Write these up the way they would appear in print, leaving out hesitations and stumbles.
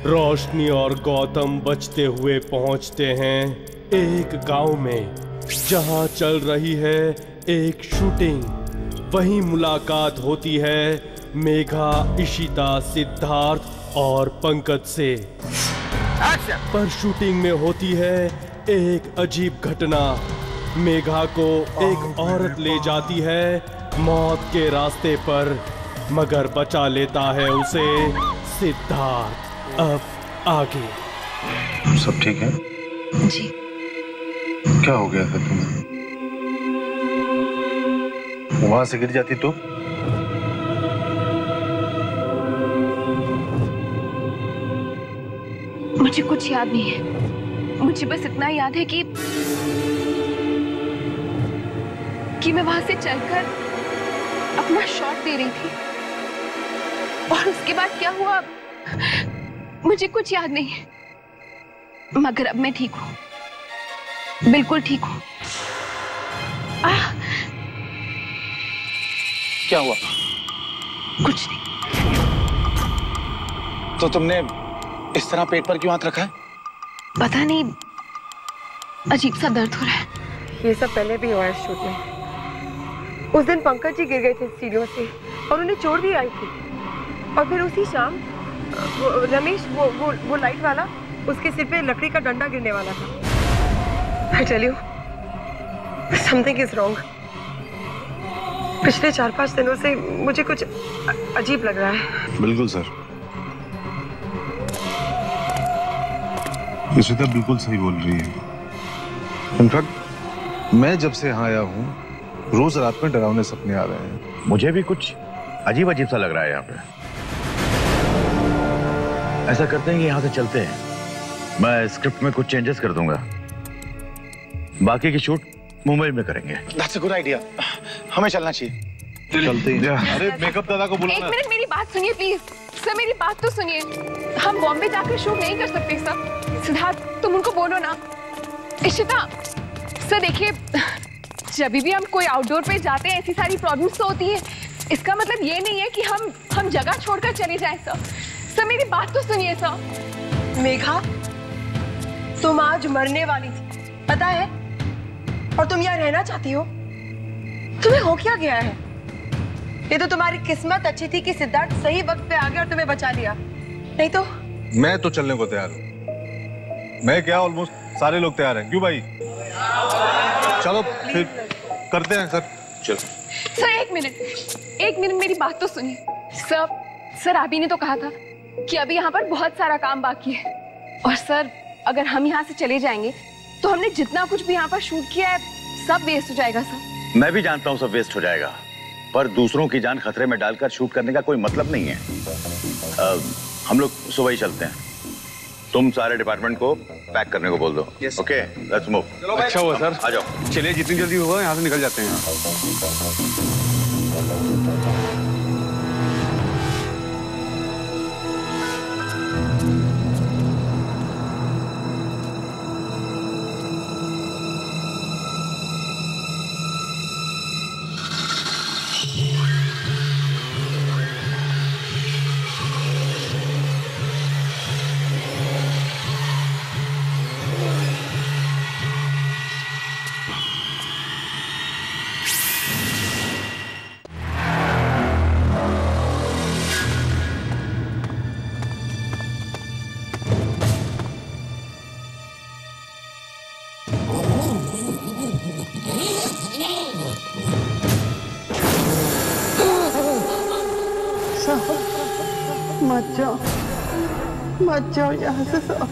रोशनी और गौतम बचते हुए पहुंचते हैं एक गांव में जहां चल रही है एक शूटिंग। वहीं मुलाकात होती है मेघा, इशिता, सिद्धार्थ और पंकज से। पर शूटिंग में होती है एक अजीब घटना। मेघा को एक औरत ले जाती है मौत के रास्ते पर, मगर बचा लेता है उसे सिद्धार्थ। अब आगे सब ठीक है? जी। क्या हो गया था तुम्हें? वहां से गिर जाती तो? मुझे कुछ याद नहीं है। मुझे बस इतना याद है कि मैं वहां से चलकर अपना शॉट दे रही थी, और उसके बाद क्या हुआ मुझे कुछ याद नहीं है। मगर अब मैं ठीक हूं, बिल्कुल ठीक हूं। क्या हुआ? कुछ नहीं। तो तुमने इस तरह पेट पर क्यों हाथ रखा है? पता नहीं, अजीब सा दर्द हो रहा है। ये सब पहले भी हुआ है शूट में। उस दिन पंकज जी गिर गए थे सीढ़ियों से और उन्हें चोट भी आई थी। और फिर उसी शाम रमेश, वो लाइट वाला, उसके सिर पे लकड़ी का डंडा गिरने वाला था। I tell you, something is wrong. पिछले 4-5 दिनों से मुझे कुछ अजीब लग रहा है। बिल्कुल सर, इशिता बिल्कुल सही बोल रही है। इनफैक्ट मैं जब से यहाँ आया हूँ रोज रात में डरावने सपने आ रहे हैं। मुझे भी कुछ अजीब अजीब सा लग रहा है यहाँ पे। ऐसा करते हैं कि यहाँ से चलते हैं। मैं स्क्रिप्ट में कुछ चेंजेस कर दूंगा, बाकी की शूट मुंबई में करेंगे। That's a good idea. हमें चलना चाहिए। चलते हैं। अरे मेकअप दादा को बुलाना। एक मिनट मेरी बात सुनिए प्लीज। सर मेरी बात तो सुनिए। हम बॉम्बे जाकर शूट नहीं कर सकते सर। सिद्धार्थ तुम उनको बोलो ना। इशिता सर देखिए, जब भी हम कोई आउटडोर पे जाते हैं ऐसी सारी प्रॉब्लम्स तो होती है। इसका मतलब ये नहीं है कि हम जगह छोड़कर चले जाएं सर। सर मेरी बात तो सुनिए सर। मेघा, तुम आज मरने वाली थी, पता है? और तुम यहाँ रहना चाहती हो? तुम्हें हो क्या गया है? ये तो तुम्हारी किस्मत अच्छी थी कि सिद्धार्थ सही वक्त पे आ गया और तुम्हें बचा लिया, नहीं तो। मैं तो चलने को तैयार हूँ। मैं क्या, ऑलमोस्ट सारे लोग तैयार हैं। क्यों भाई? चलो फिर करते हैं सर। चलो सर एक मिनट मेरी बात तो सुनिए। सर आप ही ने तो कहा था कि अभी यहाँ पर बहुत सारा काम बाकी है। और सर अगर हम यहाँ से चले जाएंगे तो हमने जितना कुछ भी यहाँ पर शूट किया है सब वेस्ट हो जाएगा सर। मैं भी जानता हूँ सब वेस्ट हो जाएगा, पर दूसरों की जान खतरे में डालकर शूट करने का कोई मतलब नहीं है। हम लोग सुबह ही चलते हैं। तुम सारे डिपार्टमेंट को पैक करने को बोल दो। Okay, let's move. अच्छा हुआ सर, आ जाओ। चलिए, जितनी जल्दी होगा यहाँ से निकल जाते हैं। मत जाओ यहाँ से साहब,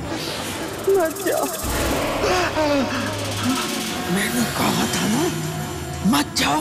मत जाओ। मैंने कहा था ना, मत जाओ।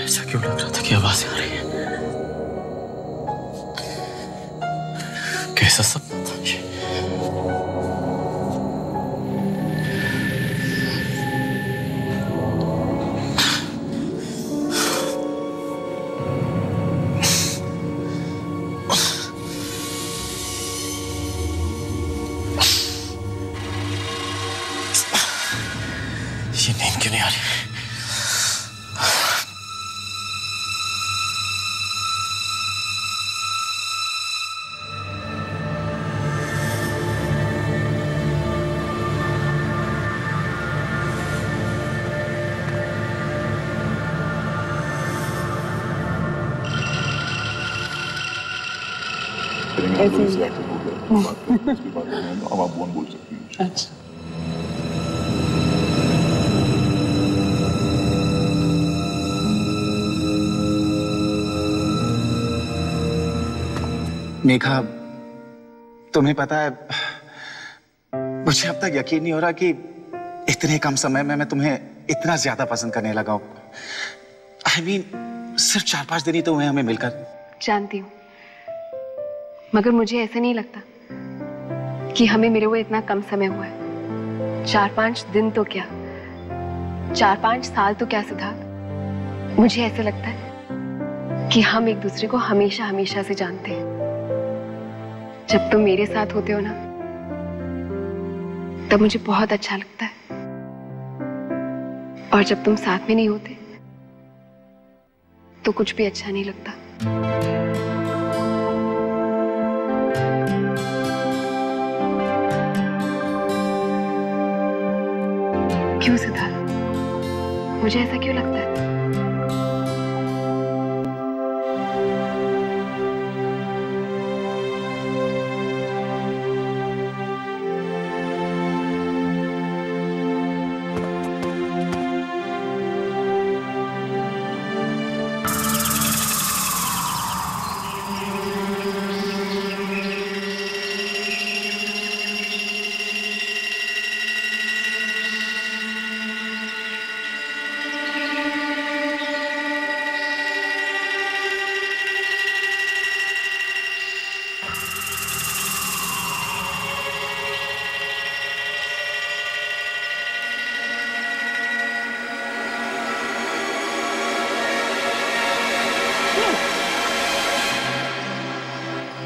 ऐसा क्यों लग रहा था कि आवाजें आ रही है? कैसा सपना था ये? ये नींद क्यों नहीं आ रही? ऐसे ही है। अब आप बोल सकती हैं। अच्छा। मेघा, तुम्हें पता है, मुझे अब तक यकीन नहीं हो रहा कि इतने कम समय में मैं तुम्हें इतना ज्यादा पसंद करने लगा हूं। I mean, सिर्फ 4-5 दिन ही तो हुए हमें मिलकर। जानती हूँ, मगर मुझे ऐसा नहीं लगता कि हमें मिले हुए इतना कम समय हुआ है। 4-5 दिन तो क्या, 4-5 साल तो क्या सिद्धार्थ। मुझे ऐसा लगता है कि हम एक दूसरे को हमेशा हमेशा से जानते हैं। जब तुम मेरे साथ होते हो ना, तब मुझे बहुत अच्छा लगता है, और जब तुम साथ में नहीं होते तो कुछ भी अच्छा नहीं लगता। क्यों सिद्धार्थ, मुझे ऐसा क्यों लगता है?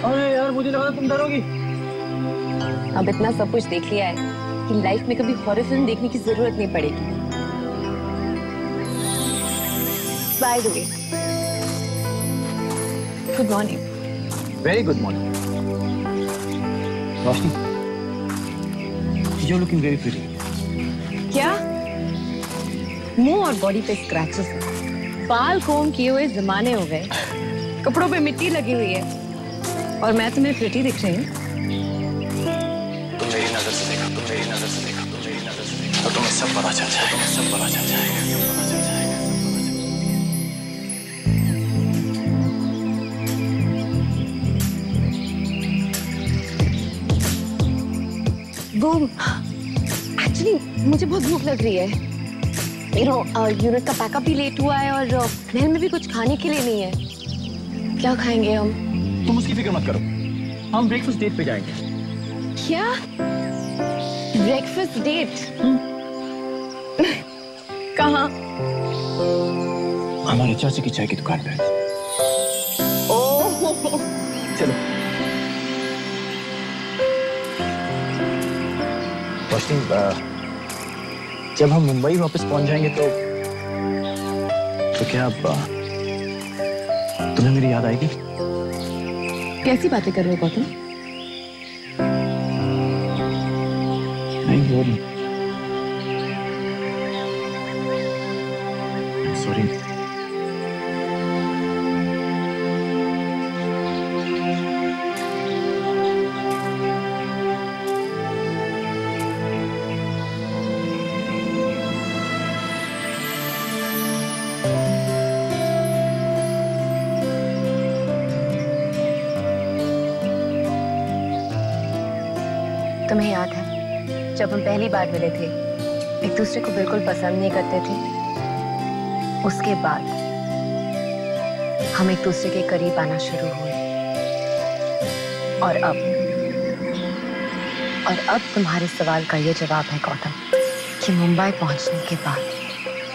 अरे यार, मुझे लगा तुम डरोगी। अब इतना सब कुछ देख लिया है कि लाइफ में कभी हॉरर फिल्म देखने की जरूरत नहीं पड़ेगी। By the way, good morning. Very good morning. Roshni, you're looking very pretty. क्या? मुंह और बॉडी पे स्क्रैचेस हैं। बाल कोम किए हुए जमाने हो गए, कपड़ों पे मिट्टी लगी हुई है, और मैं तुम्हें प्रिटी दिख रही हूँ। तुम मेरी नजर से देखा, तुम मेरी नजर से देखा, तुम मेरी नजर से देखा, तो तुम्हें सब पता चल जाएगा, सब पता चल जाएगा, सब पता चल जाएगा। वो एक्चुअली मुझे बहुत भूख लग रही है। यूनिट का पैकअप भी लेट हुआ है, और घर में भी कुछ खाने के लिए नहीं है। क्या खाएंगे हम? तुम उसकी फिक्र मत करो, हम ब्रेकफास्ट डेट पे जाएंगे। क्या? Breakfast date? कहाँ? हमारे चाचा की चाय की दुकान पे। ओह, चलो। रोशनी, जब हम मुंबई वापस पहुंच जाएंगे तो क्या तुम्हें मेरी याद आएगी? कैसी बातें कर रहे हो गौतम? नहीं, वो नहीं। सॉरी। तुम्हें याद है जब हम पहली बार मिले थे एक दूसरे को बिल्कुल पसंद नहीं करते थे, उसके बाद हम एक दूसरे के करीब आना शुरू हुए। और अब तुम्हारे सवाल का ये जवाब है गौतम कि मुंबई पहुंचने के बाद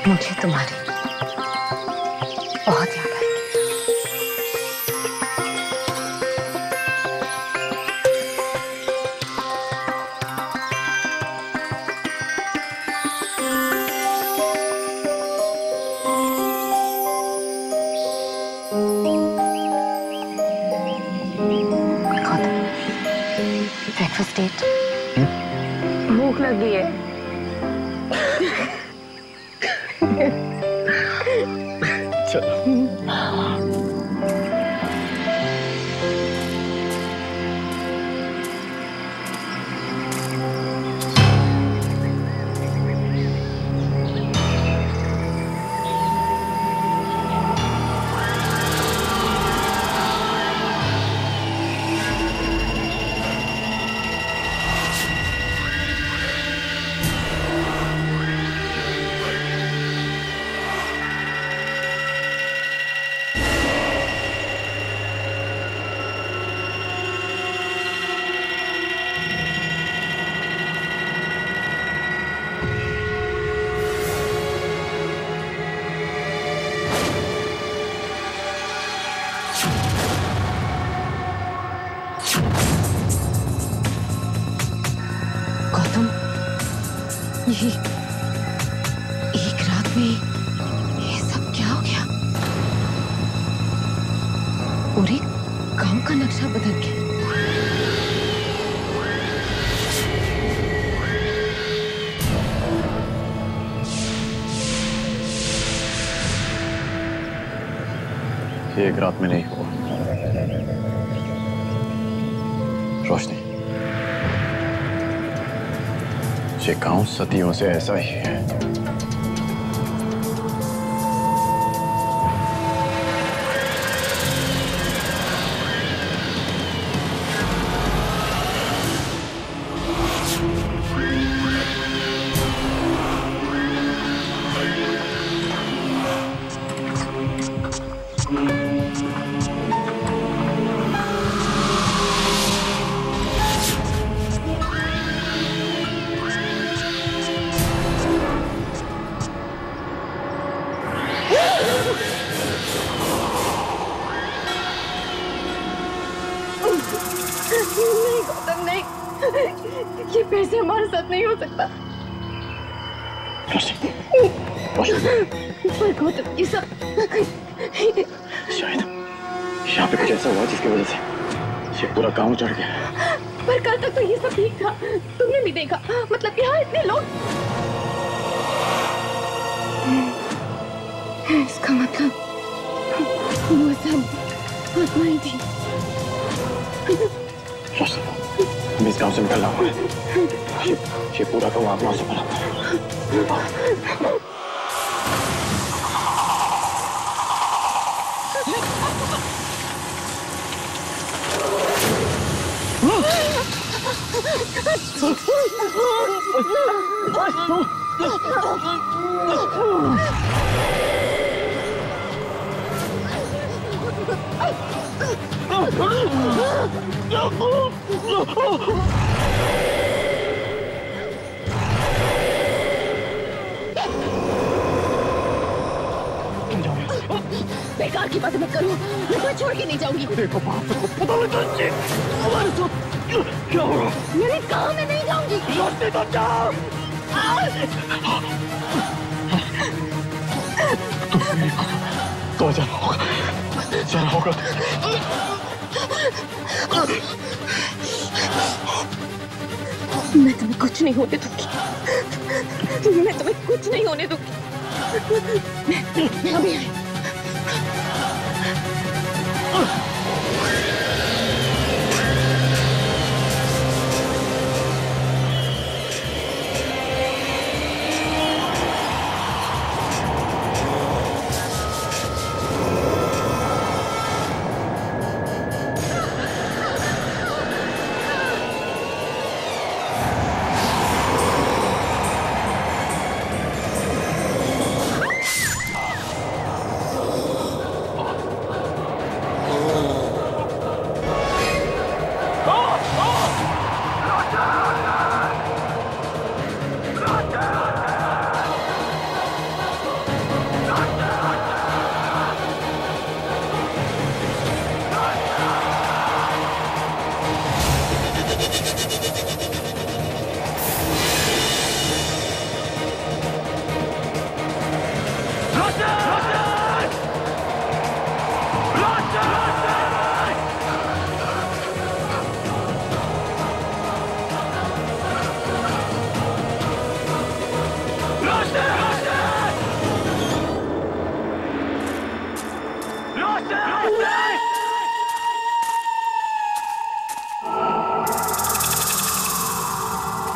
मुझे तुम्हारी बहुत याद आएगी। Breakfast date. भूख लगी है। एक रात में ये सब क्या हो गया? पूरे गांव का नक्शा बदल गया। ये एक रात में नहीं हुआ रोशनी, ये गांव सदियों से ऐसा ही है। नहीं गौतम नहीं, ये फिर से हमारे साथ नहीं हो सकता। पर गौतम ये सब शायद यहाँ पे कुछ ऐसा हुआ जिसकी वजह से ये पूरा गांव चढ़ गया। पर कल तक तो ये सब ठीक था, तुमने भी देखा। मतलब यहाँ इतने लोग, इसका मतलब वो सब आत्माएं थी। मैं इस गांव से निकल रहा हूँ। ये पूरा गांव आत्माओं से भरा है। बेकार की बात मत करो, मैं छोड़ के नहीं जाऊंगी। देखो बाप को पता लगा क्या हो रहा? मैंने कहा मैं नहीं जाऊंगी। रोशनी तो जाओ। तो जाना होगा। मैं तुम्हें कुछ नहीं होने दूंगी। मैं तुम्हें कुछ नहीं होने दूंगी। अभी आए।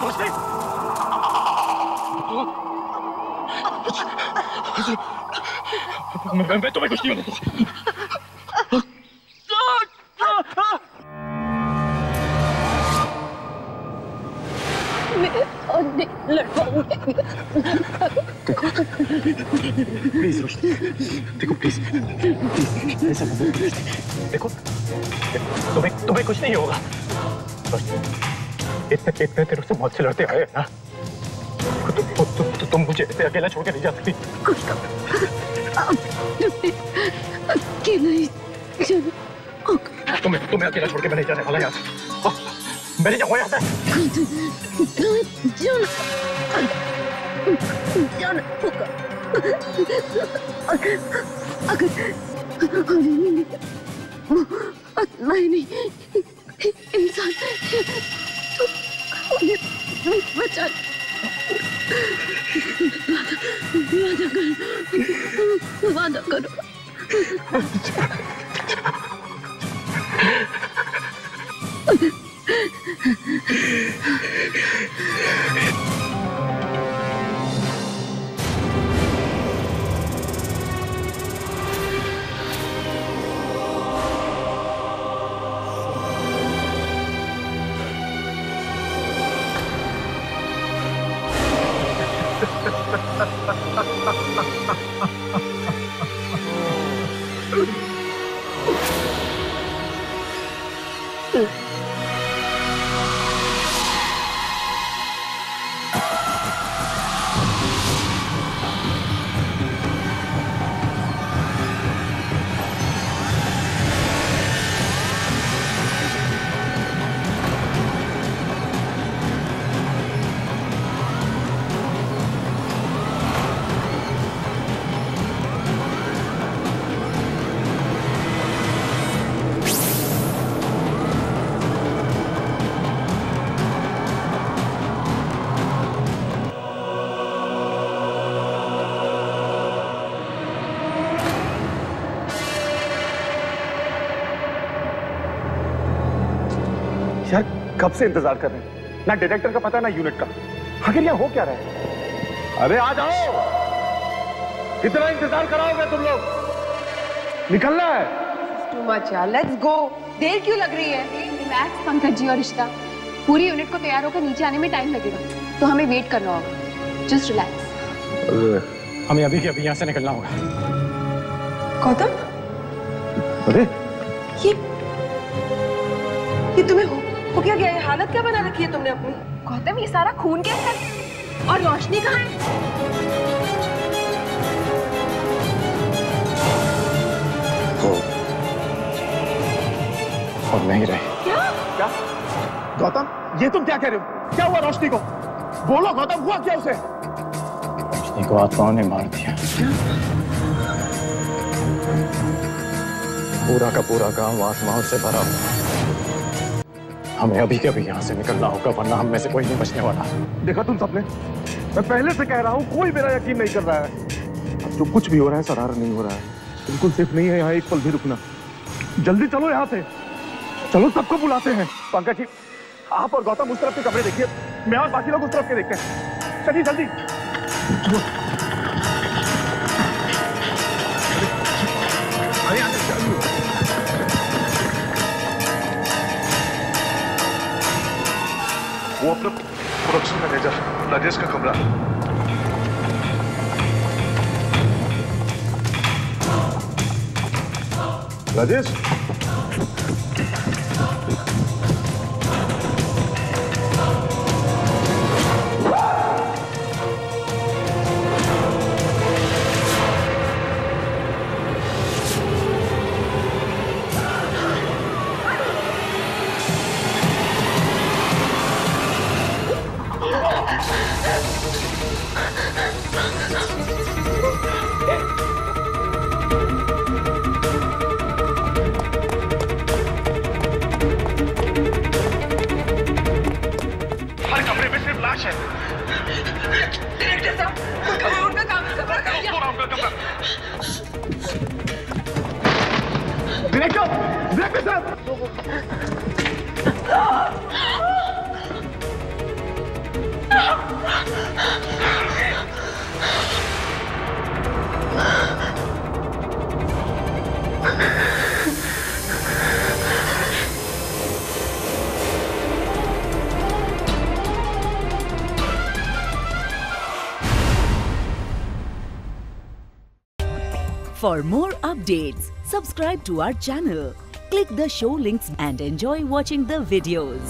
रोशनी, मैं तुम्हें कुछ नहीं प्लीज रोशनी, देखो प्लीज, ऐसा मत करो। देखो तुम्हें कुछ नहीं होगा। इतने दिनों से मौत से लड़ते आए हैं ना, तुम मुझे ऐसे अकेला छोड़ के नहीं जा सकती। कुछ तुम्हें अकेला छोड़ के मैं नहीं जाने वाला यहाँ से। मैं नहीं जाऊंगा यहाँ नहीं इंसान बचा वादा करो। यार कब से इंतजार कर रहे हैं, ना डायरेक्टर का पता ना यूनिट का। आखिर यहाँ हो क्या रहा है? अबे आ जाओ, कितना इंतजार कराओगे तुम लोग? निकलना है। टू मच यार, लेट्स गो। देर क्यों लग रही है? रिलैक्स पंकज जी और रिश्ता, पूरी यूनिट को तैयार होकर नीचे आने में टाइम लगेगा, तो हमें वेट करना होगा। Just relax. हमें अभी के अभी यहाँ से निकलना होगा। गौतम, अरे ये तुम्हें हो क्या गया? ये हालत क्या बना रखी है तुमने अपनी? गौतम, ये सारा खून कैसे है? और रोशनी कहाँ है? और नहीं रहे। क्या? गौतम, ये तुम क्या कह रहे हो? क्या हुआ रोशनी को? बोलो गौतम, हुआ क्या उसे? रोशनी को आत्माओं ने मार दिया। पूरा का पूरा गांव आत्माओं से भरा हुआ। हमें अभी के अभी यहाँ से निकलना होगा, वरना हम में से कोई नहीं बचने वाला। देखा तुम सबने, मैं पहले से कह रहा हूँ, कोई मेरा यकीन नहीं कर रहा है। अब जो कुछ भी हो रहा है सरार नहीं हो रहा है। बिल्कुल सेफ नहीं है यहाँ एक पल भी रुकना। जल्दी चलो यहाँ से, चलो सबको बुलाते हैं। पंकज जी, आप और गौतम उस तरफ के कमरे देखिए, मैं और बाकी लोग उस तरफ के देखते हैं। चलिए जल्दी। वो अपना प्रोडक्शन मैनेजर राजेश का कमरा। Rajesh, For more updates, subscribe to our channel, click the show links and enjoy watching the videos.